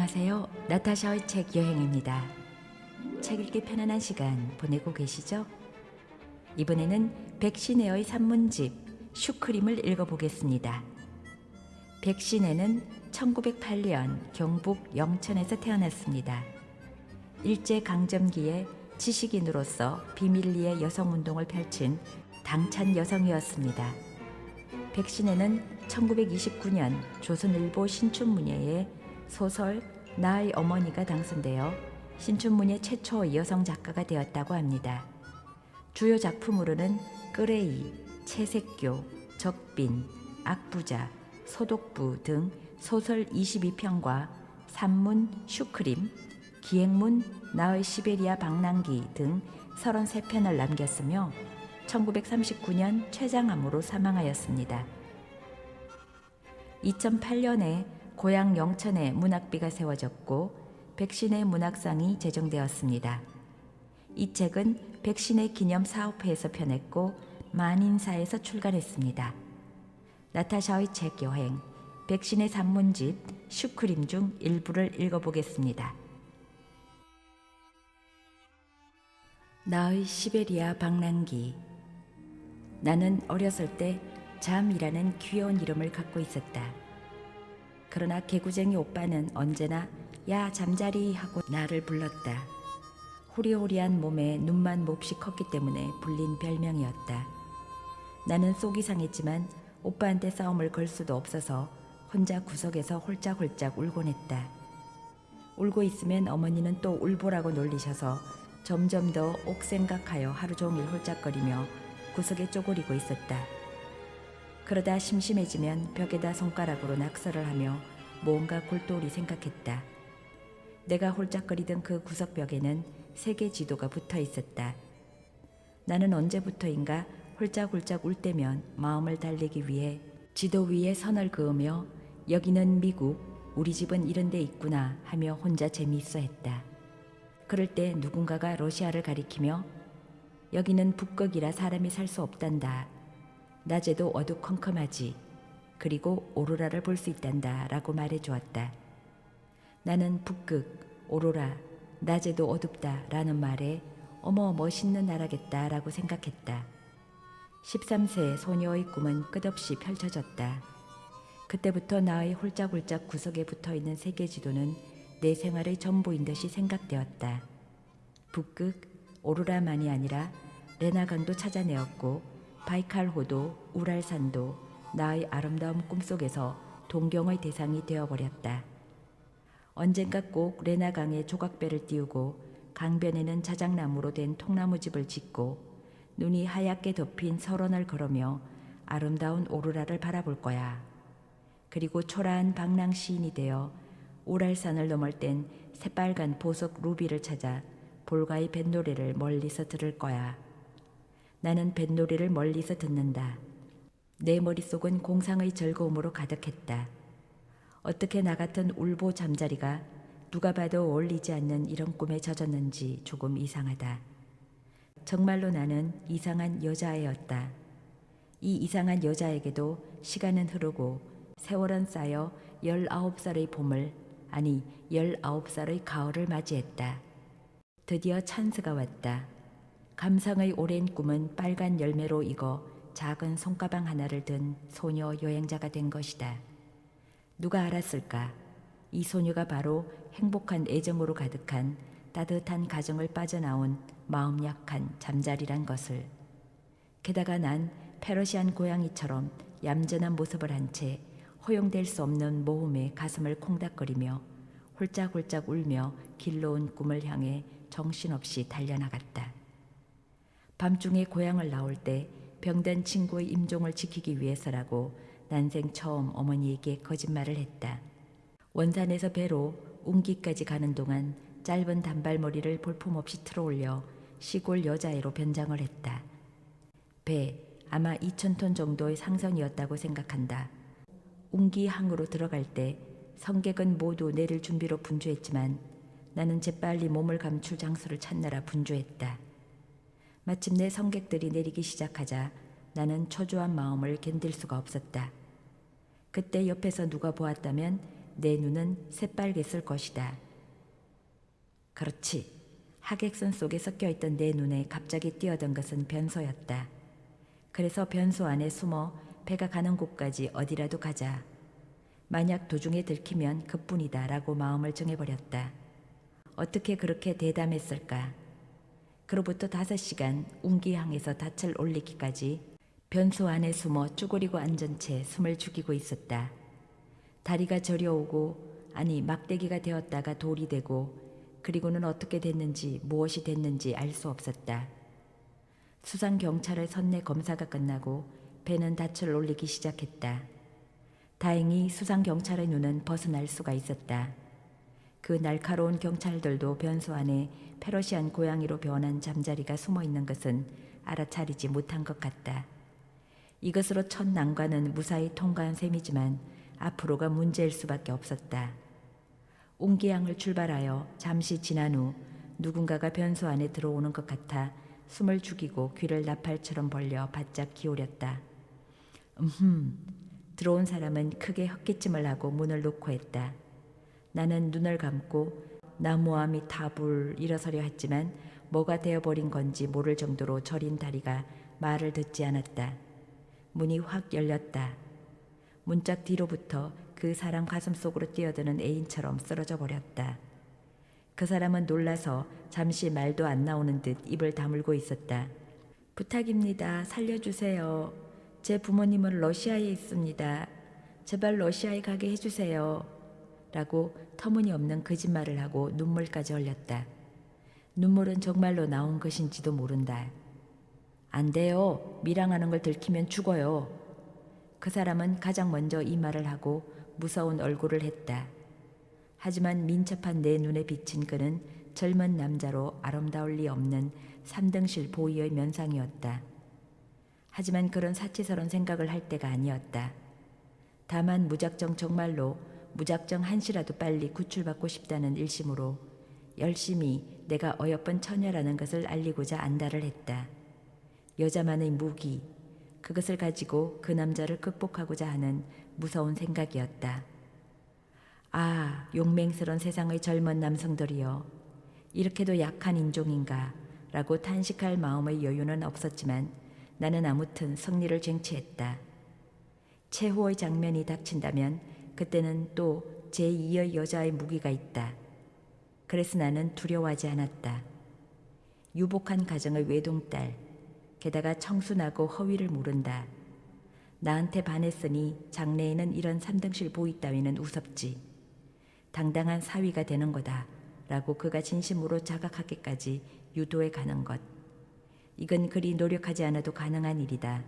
안녕하세요. 나타샤의 책 여행입니다. 책 읽기 편안한 시간 보내고 계시죠? 이번에는 백신혜의 산문집 슈크림을 읽어보겠습니다. 백신혜는 1908년 경북 영천에서 태어났습니다. 일제강점기에 지식인으로서 비밀리에 여성운동을 펼친 당찬 여성이었습니다. 백신혜는 1929년 조선일보 신춘문예에 소설 나의 어머니가 당선되어 신춘문예 최초 여성 작가가 되었다고 합니다. 주요 작품으로는 끄레이, 채색교, 적빈, 악부자, 소독부 등 소설 22편과 산문 슈크림, 기행문 나의 시베리아 방랑기 등 33편을 남겼으며 1939년 췌장암으로 사망하였습니다. 2008년에 고향 영천에 문학비가 세워졌고 백신혜 문학상이 제정되었습니다. 이 책은 백신혜 기념 사업회에서 펴냈고 만인사에서 출간했습니다. 나타샤의 책 여행, 백신혜 산문집 슈크림 중 일부를 읽어보겠습니다. 나의 시베리아 방랑기. 나는 어렸을 때 잠이라는 귀여운 이름을 갖고 있었다. 그러나 개구쟁이 오빠는 언제나 야 잠자리 하고 나를 불렀다. 호리호리한 몸에 눈만 몹시 컸기 때문에 불린 별명이었다. 나는 속이 상했지만 오빠한테 싸움을 걸 수도 없어서 혼자 구석에서 홀짝홀짝 울곤 했다. 울고 있으면 어머니는 또 울보라고 놀리셔서 점점 더 옥생각하여 하루 종일 홀짝거리며 구석에 쪼그리고 있었다. 그러다 심심해지면 벽에다 손가락으로 낙서를 하며 뭔가 골똘히 생각했다. 내가 홀짝거리던 그 구석벽에는 세계 지도가 붙어 있었다. 나는 언제부터인가 홀짝홀짝 울 때면 마음을 달래기 위해 지도 위에 선을 그으며 여기는 미국, 우리 집은 이런 데 있구나 하며 혼자 재미있어 했다. 그럴 때 누군가가 러시아를 가리키며 여기는 북극이라 사람이 살 수 없단다. 낮에도 어두컴컴하지. 그리고 오로라를 볼 수 있단다 라고 말해주었다. 나는 북극, 오로라, 낮에도 어둡다 라는 말에 어머 멋있는 나라겠다 라고 생각했다. 13세 소녀의 꿈은 끝없이 펼쳐졌다. 그때부터 나의 홀짝홀짝 구석에 붙어있는 세계지도는 내 생활의 전부인 듯이 생각되었다. 북극, 오로라만이 아니라 레나강도 찾아내었고 바이칼호도, 우랄산도 나의 아름다운 꿈속에서 동경의 대상이 되어버렸다. 언젠가 꼭 레나강에 조각배를 띄우고 강변에는 자작나무로 된 통나무집을 짓고 눈이 하얗게 덮인 설원을 걸으며 아름다운 오로라를 바라볼 거야. 그리고 초라한 방랑 시인이 되어 우랄산을 넘을 땐 새빨간 보석 루비를 찾아 볼가의 뱃노래를 멀리서 들을 거야. 나는 뱃노래를 멀리서 듣는다. 내 머릿속은 공상의 즐거움으로 가득했다. 어떻게 나 같은 울보 잠자리가 누가 봐도 어울리지 않는 이런 꿈에 젖었는지 조금 이상하다. 정말로 나는 이상한 여자애였다. 이 이상한 여자에게도 시간은 흐르고 세월은 쌓여 19살의 봄을, 아니 19살의 가을을 맞이했다. 드디어 찬스가 왔다. 감상의 오랜 꿈은 빨간 열매로 익어 작은 손가방 하나를 든 소녀 여행자가 된 것이다. 누가 알았을까? 이 소녀가 바로 행복한 애정으로 가득한 따뜻한 가정을 빠져나온 마음 약한 잠자리란 것을. 게다가 난 페르시안 고양이처럼 얌전한 모습을 한 채 허용될 수 없는 모험에 가슴을 콩닥거리며 홀짝홀짝 울며 길러온 꿈을 향해 정신없이 달려나갔다. 밤중에 고향을 나올 때 병든 친구의 임종을 지키기 위해서라고 난생 처음 어머니에게 거짓말을 했다. 원산에서 배로 웅기까지 가는 동안 짧은 단발머리를 볼품없이 틀어올려 시골 여자애로 변장을 했다. 배 아마 2,000톤 정도의 상선이었다고 생각한다. 웅기항으로 들어갈 때 성객은 모두 내릴 준비로 분주했지만 나는 재빨리 몸을 감출 장소를 찾느라 분주했다. 마침내 성객들이 내리기 시작하자 나는 초조한 마음을 견딜 수가 없었다. 그때 옆에서 누가 보았다면 내 눈은 새빨갰을 것이다. 그렇지. 하객선 속에 섞여있던 내 눈에 갑자기 띄어든 것은 변소였다. 그래서 변소 안에 숨어 배가 가는 곳까지 어디라도 가자. 만약 도중에 들키면 그뿐이다 라고 마음을 정해버렸다. 어떻게 그렇게 대담했을까? 그로부터 5시간 웅기항에서 닻을 올리기까지 변소 안에 숨어 쭈그리고 앉은 채 숨을 죽이고 있었다. 다리가 저려오고 아니 막대기가 되었다가 돌이 되고 그리고는 어떻게 됐는지 무엇이 됐는지 알 수 없었다. 수상경찰의 선내 검사가 끝나고 배는 닻을 올리기 시작했다. 다행히 수상경찰의 눈은 벗어날 수가 있었다. 그 날카로운 경찰들도 변소 안에 페르시안 고양이로 변한 잠자리가 숨어 있는 것은 알아차리지 못한 것 같다. 이것으로 첫 난관은 무사히 통과한 셈이지만 앞으로가 문제일 수밖에 없었다. 웅기항을 출발하여 잠시 지난 후 누군가가 변소 안에 들어오는 것 같아 숨을 죽이고 귀를 나팔처럼 벌려 바짝 기울였다. 들어온 사람은 크게 헛기침을 하고 문을 놓고 했다. 나는 눈을 감고 나무함이 다불 일어서려 했지만 뭐가 되어버린 건지 모를 정도로 저린 다리가 말을 듣지 않았다. 문이 확 열렸다. 문짝 뒤로부터 그 사람 가슴 속으로 뛰어드는 애인처럼 쓰러져 버렸다. 그 사람은 놀라서 잠시 말도 안 나오는 듯 입을 다물고 있었다. 부탁입니다. 살려주세요. 제 부모님은 러시아에 있습니다. 제발 러시아에 가게 해주세요. 라고 터무니없는 거짓말을 하고 눈물까지 흘렸다. 눈물은 정말로 나온 것인지도 모른다. 안 돼요. 밀항하는 걸 들키면 죽어요. 그 사람은 가장 먼저 이 말을 하고 무서운 얼굴을 했다. 하지만 민첩한 내 눈에 비친 그는 젊은 남자로 아름다울 리 없는 3등실 보이의 면상이었다. 하지만 그런 사치스러운 생각을 할 때가 아니었다. 다만 정말로 무작정 한시라도 빨리 구출받고 싶다는 일심으로 열심히 내가 어여쁜 처녀라는 것을 알리고자 안달을 했다. 여자만의 무기, 그것을 가지고 그 남자를 극복하고자 하는 무서운 생각이었다. 아, 용맹스런 세상의 젊은 남성들이여, 이렇게도 약한 인종인가 라고 탄식할 마음의 여유는 없었지만 나는 아무튼 승리를 쟁취했다. 최후의 장면이 닥친다면 그때는 또 제2의 여자의 무기가 있다. 그래서 나는 두려워하지 않았다. 유복한 가정의 외동딸, 게다가 청순하고 허위를 모른다. 나한테 반했으니 장래에는 이런 3등실 보이 따위는 우습지. 당당한 사위가 되는 거다 라고 그가 진심으로 자각하기까지 유도해 가는 것. 이건 그리 노력하지 않아도 가능한 일이다.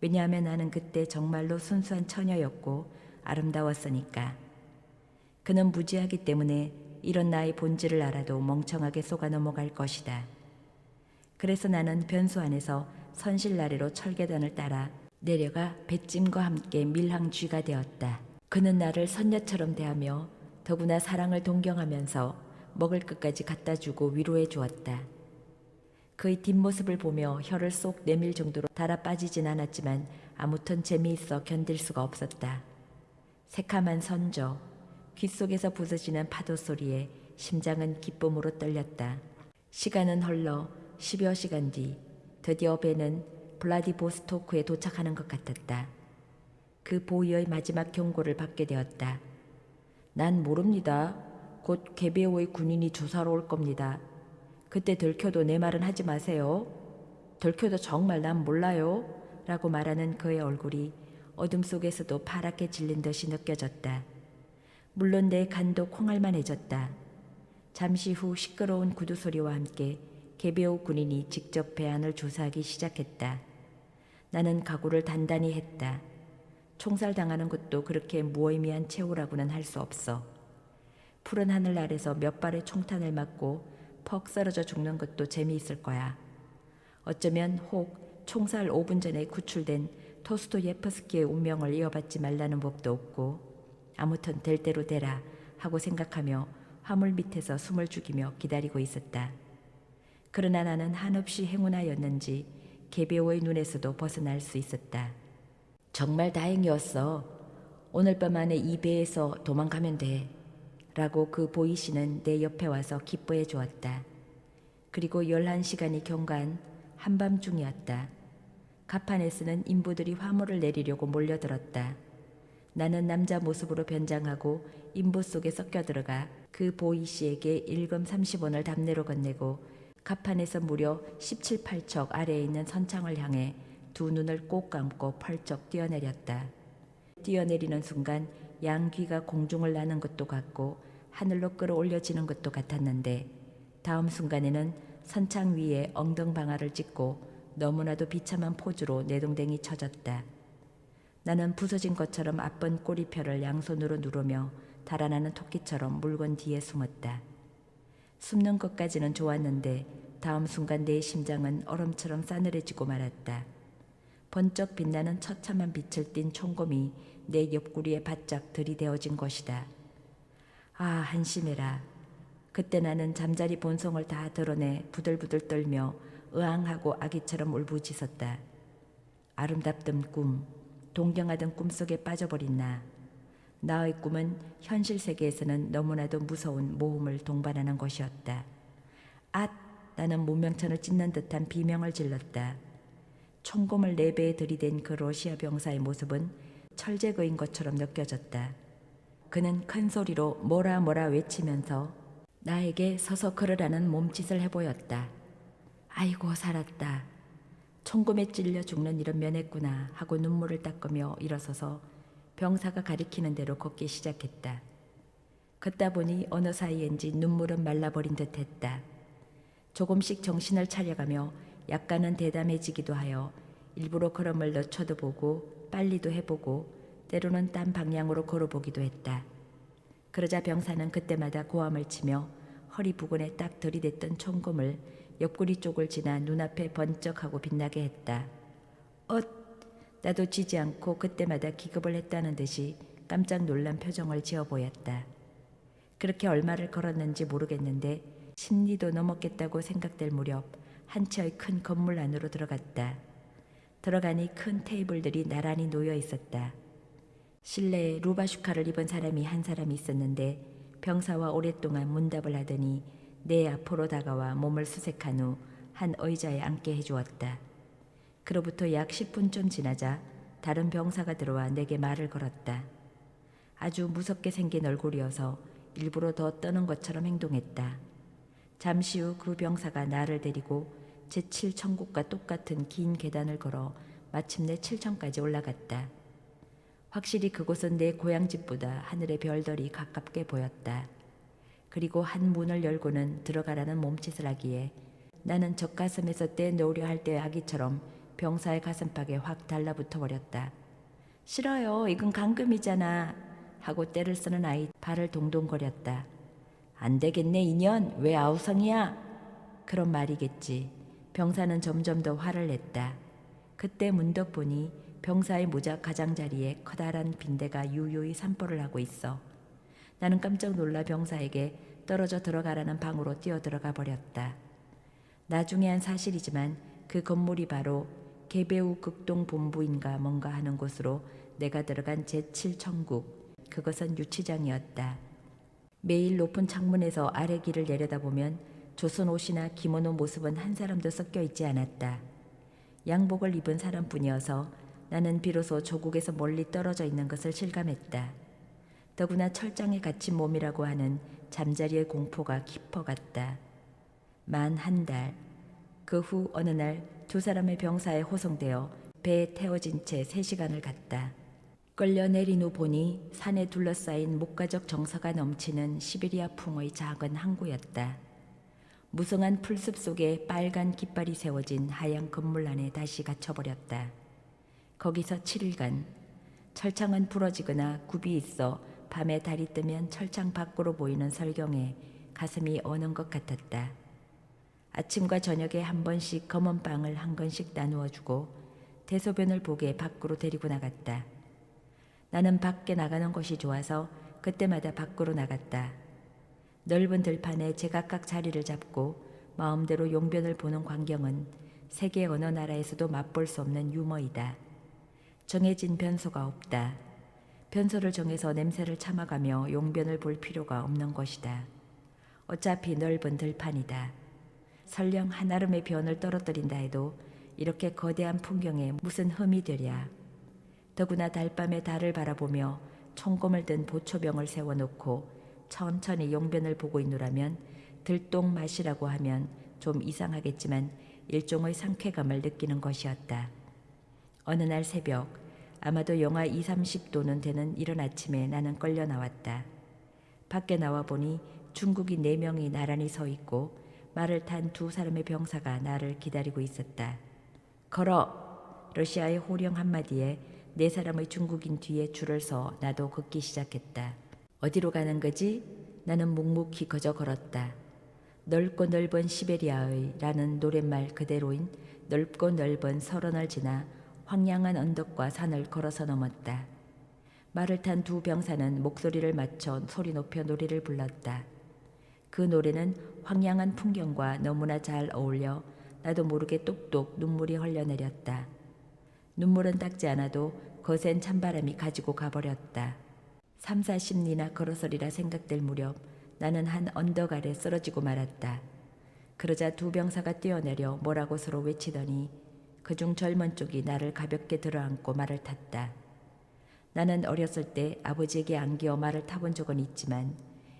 왜냐하면 나는 그때 정말로 순수한 처녀였고 아름다웠으니까. 그는 무지하기 때문에 이런 나의 본질을 알아도 멍청하게 속아 넘어갈 것이다. 그래서 나는 변소 안에서 선실나래로 철계단을 따라 내려가 배찜과 함께 밀항 쥐가 되었다. 그는 나를 선녀처럼 대하며 더구나 사랑을 동경하면서 먹을 것까지 갖다 주고 위로해 주었다. 그의 뒷모습을 보며 혀를 쏙 내밀 정도로 달아 빠지진 않았지만 아무튼 재미있어 견딜 수가 없었다. 새카만 선조, 귀 속에서 부서지는 파도 소리에 심장은 기쁨으로 떨렸다. 시간은 흘러 10여 시간 뒤 드디어 배는 블라디보스토크에 도착하는 것 같았다. 그 보이의 마지막 경고를 받게 되었다. 난 모릅니다. 곧 개베오의 군인이 조사로 올 겁니다. 그때 들켜도 내 말은 하지 마세요. 들켜도 정말 난 몰라요. 라고 말하는 그의 얼굴이 어둠 속에서도 파랗게 질린 듯이 느껴졌다. 물론 내 간도 콩알만해졌다. 잠시 후 시끄러운 구두 소리와 함께 개베오 군인이 직접 배 안을 조사하기 시작했다. 나는 각오를 단단히 했다. 총살당하는 것도 그렇게 무의미한 최후라고는 할 수 없어. 푸른 하늘 아래서 몇 발의 총탄을 맞고 퍽 쓰러져 죽는 것도 재미있을 거야. 어쩌면 혹 총살 5분 전에 구출된 토스토예프스키의 운명을 이어받지 말라는 법도 없고 아무튼 될 대로 되라 하고 생각하며 화물 밑에서 숨을 죽이며 기다리고 있었다. 그러나 나는 한없이 행운하였는지 개베오의 눈에서도 벗어날 수 있었다. 정말 다행이었어. 오늘 밤 안에 이 배에서 도망가면 돼. 라고 그 보이 씨는 내 옆에 와서 기뻐해 주었다. 그리고 11시간이 경과한 한밤중이었다. 갑판에서는 인부들이 화물을 내리려고 몰려들었다. 나는 남자 모습으로 변장하고 인부 속에 섞여 들어가 그 보이 씨에게 일금 30원을 답내로 건네고 갑판에서 무려 17, 8척 아래에 있는 선창을 향해 두 눈을 꼭 감고 펄쩍 뛰어내렸다. 뛰어내리는 순간 양귀가 공중을 나는 것도 같고 하늘로 끌어올려지는 것도 같았는데 다음 순간에는 선창 위에 엉덩방아를 찍고 너무나도 비참한 포즈로 내동댕이 쳐졌다. 나는 부서진 것처럼 아픈 꼬리표를 양손으로 누르며 달아나는 토끼처럼 물건 뒤에 숨었다. 숨는 것까지는 좋았는데 다음 순간 내 심장은 얼음처럼 싸늘해지고 말았다. 번쩍 빛나는 처참한 빛을 띤 총검이 내 옆구리에 바짝 들이대어진 것이다. 아, 한심해라. 그때 나는 잠자리 본성을 다 드러내 부들부들 떨며 의앙하고 아기처럼 울부짖었다. 아름답던 꿈, 동경하던 꿈속에 빠져버린 나. 나의 꿈은 현실 세계에서는 너무나도 무서운 모험을 동반하는 것이었다. 앗! 나는 문명천을 찢는 듯한 비명을 질렀다. 총검을 네 배에 들이댄 그 러시아 병사의 모습은 철제거인 것처럼 느껴졌다. 그는 큰 소리로 뭐라 외치면서 나에게 서서 걸으라는 몸짓을 해보였다. 아이고 살았다. 총검에 찔려 죽는 일은 면했구나 하고 눈물을 닦으며 일어서서 병사가 가리키는 대로 걷기 시작했다. 걷다 보니 어느 사이엔지 눈물은 말라버린 듯했다. 조금씩 정신을 차려가며 약간은 대담해지기도 하여 일부러 걸음을 늦춰도 보고 빨리도 해보고 때로는 딴 방향으로 걸어보기도 했다. 그러자 병사는 그때마다 고함을 치며 허리 부근에 딱 들이댔던 총검을 옆구리 쪽을 지나 눈앞에 번쩍하고 빛나게 했다. 나도 지지 않고 그때마다 기겁을 했다는 듯이 깜짝 놀란 표정을 지어 보였다. 그렇게 얼마를 걸었는지 모르겠는데 10리도 넘었겠다고 생각될 무렵 한 채의 큰 건물 안으로 들어갔다. 들어가니 큰 테이블들이 나란히 놓여 있었다. 실내에 루바슈카를 입은 사람이 한 사람이 있었는데 병사와 오랫동안 문답을 하더니 내 앞으로 다가와 몸을 수색한 후 한 의자에 앉게 해주었다. 그로부터 약 10분쯤 지나자 다른 병사가 들어와 내게 말을 걸었다. 아주 무섭게 생긴 얼굴이어서 일부러 더 떠는 것처럼 행동했다. 잠시 후 그 병사가 나를 데리고 제7천국과 똑같은 긴 계단을 걸어 마침내 7층까지 올라갔다. 확실히 그곳은 내 고향집보다 하늘의 별들이 가깝게 보였다. 그리고 한 문을 열고는 들어가라는 몸짓을 하기에 나는 젖가슴에서 떼놓으려 할 때의 아기처럼 병사의 가슴팍에 확 달라붙어 버렸다. 싫어요. 이건 감금이잖아. 하고 떼를 쓰는 아이 발을 동동거렸다. 안 되겠네 인연. 왜 아우성이야? 그런 말이겠지. 병사는 점점 더 화를 냈다. 그때 문득 보니 병사의 모자 가장자리에 커다란 빈대가 유유히 산보를 하고 있어. 나는 깜짝 놀라 병사에게 떨어져 들어가라는 방으로 뛰어들어가 버렸다. 나중에 한 사실이지만 그 건물이 바로 개배우 극동본부인가 뭔가 하는 곳으로 내가 들어간 제7천국, 그것은 유치장이었다. 매일 높은 창문에서 아래 길을 내려다보면 조선 옷이나 기모노 모습은 한 사람도 섞여 있지 않았다. 양복을 입은 사람뿐이어서 나는 비로소 조국에서 멀리 떨어져 있는 것을 실감했다. 더구나 철장에 갇힌 몸이라고 하는 잠자리의 공포가 깊어갔다. 만 한 달, 그 후 어느 날 두 사람의 병사에 호송되어 배에 태워진 채 3시간을 갔다. 끌려 내린 후 보니 산에 둘러싸인 목가적 정서가 넘치는 시베리아 풍의 작은 항구였다. 무성한 풀숲 속에 빨간 깃발이 세워진 하얀 건물 안에 다시 갇혀버렸다. 거기서 7일간 철창은 부러지거나 굽이 있어 밤에 달이 뜨면 철창 밖으로 보이는 설경에 가슴이 어는 것 같았다. 아침과 저녁에 한 번씩 검은 빵을 한 건씩 나누어주고 대소변을 보게 밖으로 데리고 나갔다. 나는 밖에 나가는 것이 좋아서 그때마다 밖으로 나갔다. 넓은 들판에 제각각 자리를 잡고 마음대로 용변을 보는 광경은 세계 어느 나라에서도 맛볼 수 없는 유머이다. 정해진 변소가 없다. 변소를 정해서 냄새를 참아가며 용변을 볼 필요가 없는 것이다. 어차피 넓은 들판이다. 설령 한아름의 변을 떨어뜨린다 해도 이렇게 거대한 풍경에 무슨 흠이 되랴. 더구나 달밤에 달을 바라보며 총검을 든 보초병을 세워놓고 천천히 용변을 보고 있노라면 들똥 맛이라고 하면 좀 이상하겠지만 일종의 상쾌감을 느끼는 것이었다. 어느 날 새벽, 아마도 영하 20-30도는 되는 이른 아침에 나는 끌려 나왔다. 밖에 나와 보니 중국인 4명이 나란히 서 있고 말을 탄 2사람의 병사가 나를 기다리고 있었다. 걸어! 러시아의 호령 한마디에 4사람의 중국인 뒤에 줄을 서 나도 걷기 시작했다. 어디로 가는 거지? 나는 묵묵히 거저 걸었다. 넓고 넓은 시베리아의 라는 노랫말 그대로인 넓고 넓은 설원을 지나 황량한 언덕과 산을 걸어서 넘었다. 말을 탄 2 병사는 목소리를 맞춰 소리 높여 노래를 불렀다. 그 노래는 황량한 풍경과 너무나 잘 어울려 나도 모르게 똑똑 눈물이 흘러내렸다. 눈물은 닦지 않아도 거센 찬바람이 가지고 가버렸다. 30-40리나 걸어서리라 생각될 무렵 나는 한 언덕 아래 쓰러지고 말았다. 그러자 2 병사가 뛰어내려 뭐라고 서로 외치더니 그중 젊은 쪽이 나를 가볍게 들어안고 말을 탔다. 나는 어렸을 때 아버지에게 안기어 말을 타본 적은 있지만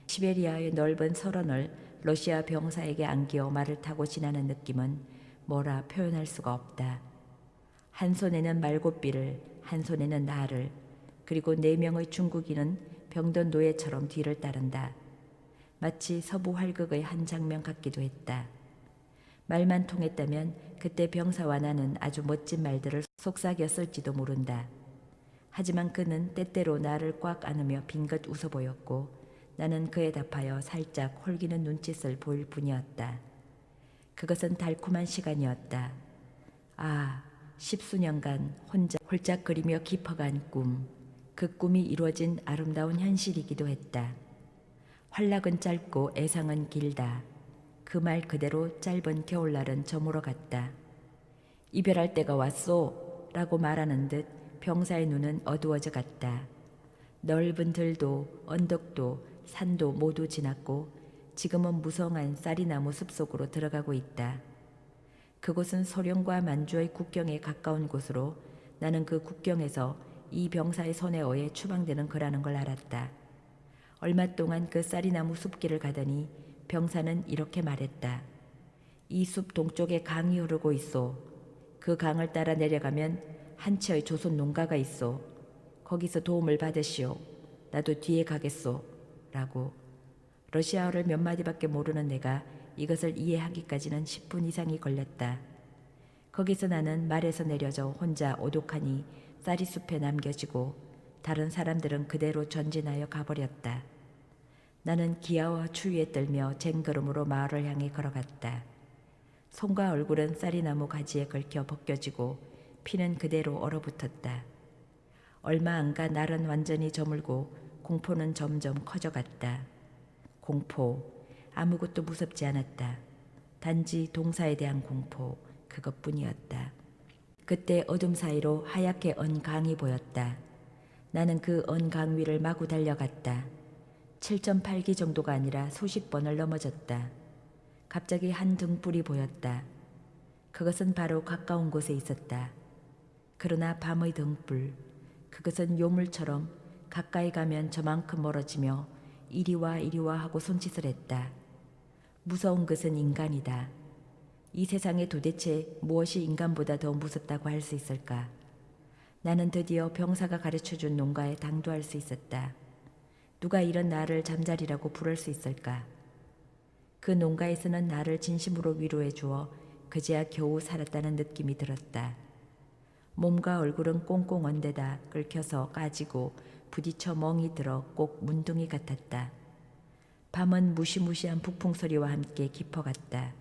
시베리아의 넓은 설원을 러시아 병사에게 안기어 말을 타고 지나는 느낌은 뭐라 표현할 수가 없다. 한 손에는 말고삐를, 한 손에는 나를, 그리고 4명의 중국인은 병든 노예처럼 뒤를 따른다. 마치 서부 활극의 한 장면 같기도 했다. 말만 통했다면 그때 병사와 나는 아주 멋진 말들을 속삭였을지도 모른다. 하지만 그는 때때로 나를 꽉 안으며 빙긋 웃어 보였고 나는 그에 답하여 살짝 홀기는 눈짓을 보일 뿐이었다. 그것은 달콤한 시간이었다. 아, 10수년간 혼자 홀짝 그리며 깊어간 꿈. 그 꿈이 이루어진 아름다운 현실이기도 했다. 활락은 짧고 애상은 길다. 그 말 그대로 짧은 겨울날은 저물어 갔다. 이별할 때가 왔소 라고 말하는 듯 병사의 눈은 어두워져 갔다. 넓은 들도 언덕도 산도 모두 지났고 지금은 무성한 쌀이나무 숲속으로 들어가고 있다. 그곳은 소련과 만주의 국경에 가까운 곳으로 나는 그 국경에서 이 병사의 손에 의해 추방되는 거라는 걸 알았다. 얼마 동안 그 쌀이나무 숲길을 가더니 병사는 이렇게 말했다. 이 숲 동쪽에 강이 흐르고 있소. 그 강을 따라 내려가면 한 채의 조선 농가가 있소. 거기서 도움을 받으시오. 나도 뒤에 가겠소. 라고. 러시아어를 몇 마디밖에 모르는 내가 이것을 이해하기까지는 10분 이상이 걸렸다. 거기서 나는 말에서 내려져 혼자 오독하니 쌀이숲에 남겨지고 다른 사람들은 그대로 전진하여 가버렸다. 나는 기아와 추위에 떨며 쟁걸음으로 마을을 향해 걸어갔다. 손과 얼굴은 쌀이나무 가지에 걸켜 벗겨지고 피는 그대로 얼어붙었다. 얼마 안 가 날은 완전히 저물고 공포는 점점 커져갔다. 공포, 아무것도 무섭지 않았다. 단지 동사에 대한 공포, 그것뿐이었다. 그때 어둠 사이로 하얗게 언 강이 보였다. 나는 그 언 강 위를 마구 달려갔다. 7.8기 정도가 아니라 수십 번을 넘어졌다. 갑자기 한 등불이 보였다. 그것은 바로 가까운 곳에 있었다. 그러나 밤의 등불, 그것은 요물처럼 가까이 가면 저만큼 멀어지며 이리와 이리와 하고 손짓을 했다. 무서운 것은 인간이다. 이 세상에 도대체 무엇이 인간보다 더 무섭다고 할 수 있을까? 나는 드디어 병사가 가르쳐준 농가에 당도할 수 있었다. 누가 이런 나를 잠자리라고 부를 수 있을까? 그 농가에서는 나를 진심으로 위로해 주어 그제야 겨우 살았다는 느낌이 들었다. 몸과 얼굴은 꽁꽁 언데다 긁혀서 까지고 부딪혀 멍이 들어 꼭 문둥이 같았다. 밤은 무시무시한 북풍 소리와 함께 깊어갔다.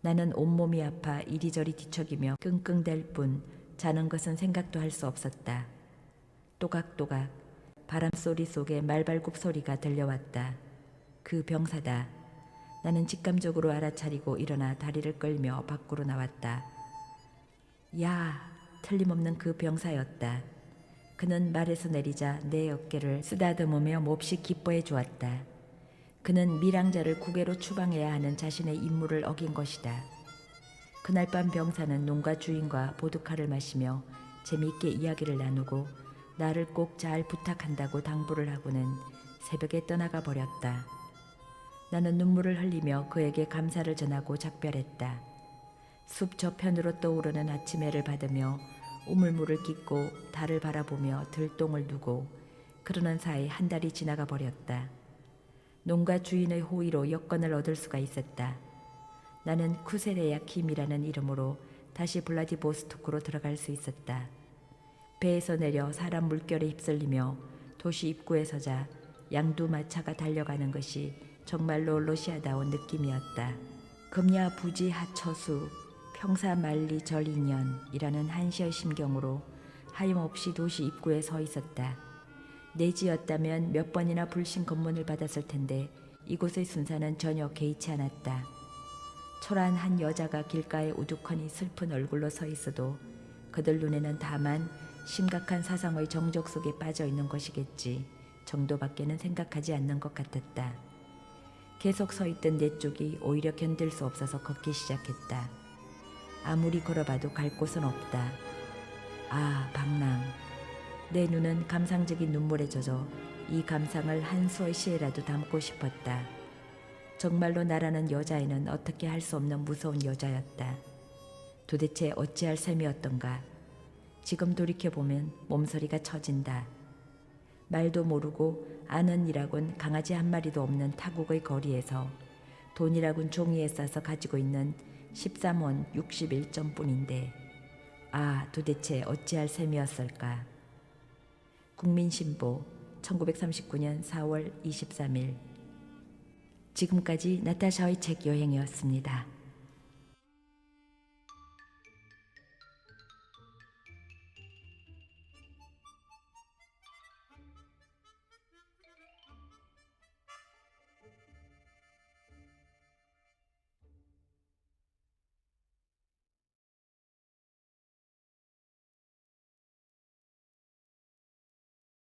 나는 온몸이 아파 이리저리 뒤척이며 끙끙댈 뿐 자는 것은 생각도 할 수 없었다. 또각또각 바람소리 속에 말발굽 소리가 들려왔다. 그 병사다. 나는 직감적으로 알아차리고 일어나 다리를 끌며 밖으로 나왔다. 야, 틀림없는 그 병사였다. 그는 말에서 내리자 내 어깨를 쓰다듬으며 몹시 기뻐해 주었다. 그는 밀양자를 국외로 추방해야 하는 자신의 임무를 어긴 것이다. 그날 밤 병사는 농가 주인과 보드카를 마시며 재미있게 이야기를 나누고 나를 꼭 잘 부탁한다고 당부를 하고는 새벽에 떠나가 버렸다. 나는 눈물을 흘리며 그에게 감사를 전하고 작별했다. 숲 저편으로 떠오르는 아침 해를 받으며 우물물을 깃고 달을 바라보며 들똥을 누고 그러는 사이 한 달이 지나가 버렸다. 농가 주인의 호의로 여권을 얻을 수가 있었다. 나는 쿠세레야킴이라는 이름으로 다시 블라디보스토크로 들어갈 수 있었다. 배에서 내려 사람 물결에 휩쓸리며 도시 입구에 서자 양두마차가 달려가는 것이 정말로 러시아다운 느낌이었다. 금야 부지 하처수 평사 만리 절인년이라는 한시의 심경으로 하염없이 도시 입구에 서 있었다. 내지였다면 몇 번이나 불신 검문을 받았을 텐데 이곳의 순사는 전혀 개의치 않았다. 초라한 한 여자가 길가에 우두커니 슬픈 얼굴로 서 있어도 그들 눈에는 다만 심각한 사상의 정적 속에 빠져 있는 것이겠지 정도밖에는 생각하지 않는 것 같았다. 계속 서 있던 내 쪽이 오히려 견딜 수 없어서 걷기 시작했다. 아무리 걸어봐도 갈 곳은 없다. 아, 방랑. 내 눈은 감상적인 눈물에 젖어 이 감상을 한 수의 시에라도 담고 싶었다. 정말로 나라는 여자애는 어떻게 할 수 없는 무서운 여자였다. 도대체 어찌할 셈이었던가. 지금 돌이켜보면 몸서리가 처진다. 말도 모르고 아는 이라곤 강아지 한 마리도 없는 타국의 거리에서 돈이라곤 종이에 싸서 가지고 있는 13원 61점뿐인데 아, 도대체 어찌할 셈이었을까. 국민신보 1939년 4월 23일. 지금까지 나타샤의 책 여행이었습니다.